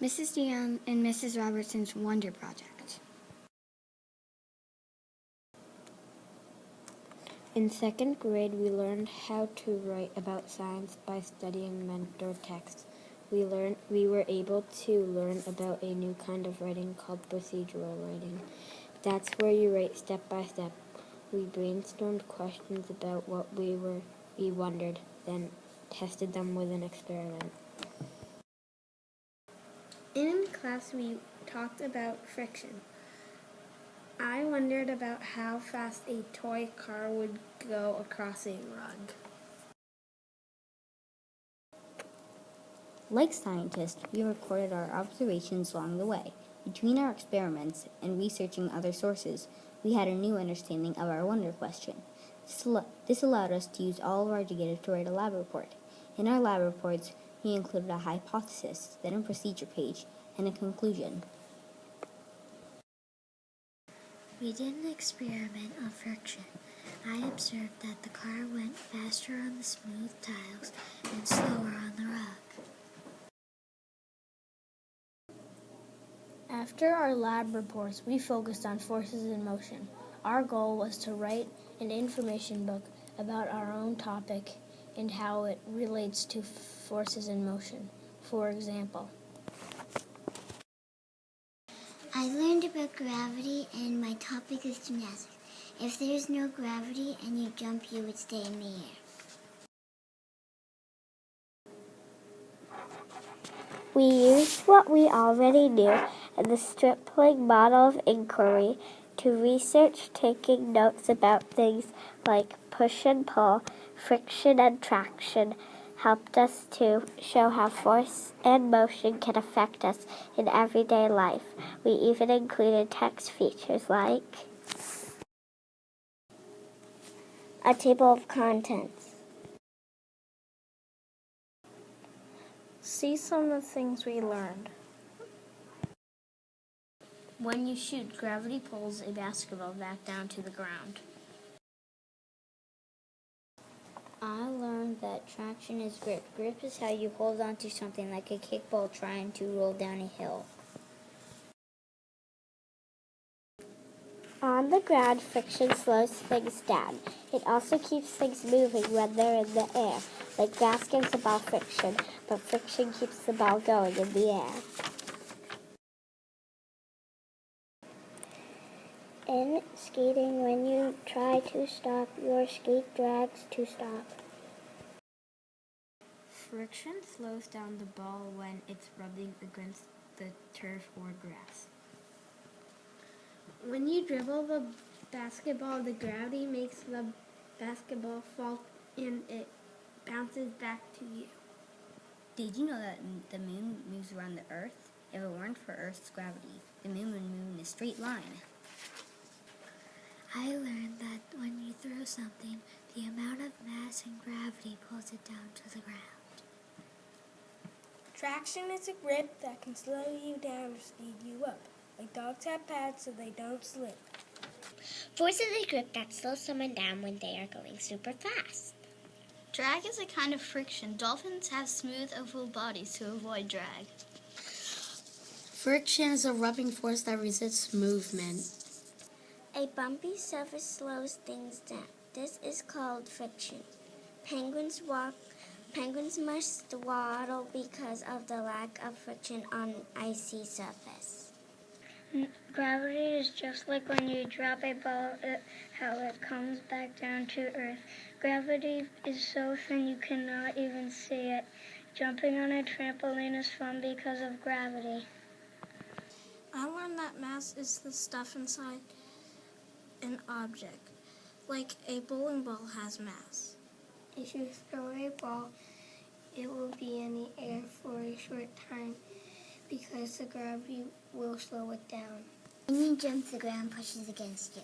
Mrs. Dion and Mrs. Robertson's Wonder Project. In second grade, we learned how to write about science by studying mentor texts. We were able to learn about a new kind of writing called procedural writing. That's where you write step by step. We brainstormed questions about what we wondered, then tested them with an experiment. In class, we talked about friction. I wondered about how fast a toy car would go across a rug. Like scientists, we recorded our observations along the way. Between our experiments and researching other sources, we had a new understanding of our wonder question. This allowed us to use all of our data to write a lab report. In our lab reports, we included a hypothesis, then a procedure page, and a conclusion. We did an experiment on friction. I observed that the car went faster on the smooth tiles and slower on the rug. After our lab reports, we focused on forces in motion. Our goal was to write an information book about our own topic and how it relates to forces in motion. For example, I learned about gravity and my topic is gymnastics. If there's no gravity and you jump, you would stay in the air. We used what we already knew in the stripling model of inquiry to research, taking notes about things like push and pull, friction and traction, helped us to show how force and motion can affect us in everyday life. We even included text features like a table of contents. see some of the things we learned. When you shoot, gravity pulls a basketball back down to the ground. I learned that traction is grip. Grip is how you hold onto something like a kickball trying to roll down a hill. On the ground, friction slows things down. It also keeps things moving when they're in the air. Like basketball friction, but friction keeps the ball going in the air. In skating, when you try to stop, your skate drags to stop. Friction slows down the ball when it's rubbing against the turf or grass. When you dribble the basketball, the gravity makes the basketball fall and it bounces back to you. Did you know that the moon moves around the Earth? If it weren't for Earth's gravity, the moon would move in a straight line. I learned that when you throw something, the amount of mass and gravity pulls it down to the ground. Traction is a grip that can slow you down or speed you up. Like dogs have pads so they don't slip. Force is a grip that slows someone down when they are going super fast. Drag is a kind of friction. Dolphins have smooth oval bodies to avoid drag. Friction is a rubbing force that resists movement. A bumpy surface slows things down. This is called friction. Penguins must waddle because of the lack of friction on an icy surface. Gravity is just like when you drop a ball, how it comes back down to earth. Gravity is so thin you cannot even see it. Jumping on a trampoline is fun because of gravity. I learned that mass is the stuff inside an object. Like a bowling ball has mass. If you throw a ball, it will be in the air for a short time because the gravity will slow it down. When you jump, the ground pushes against you.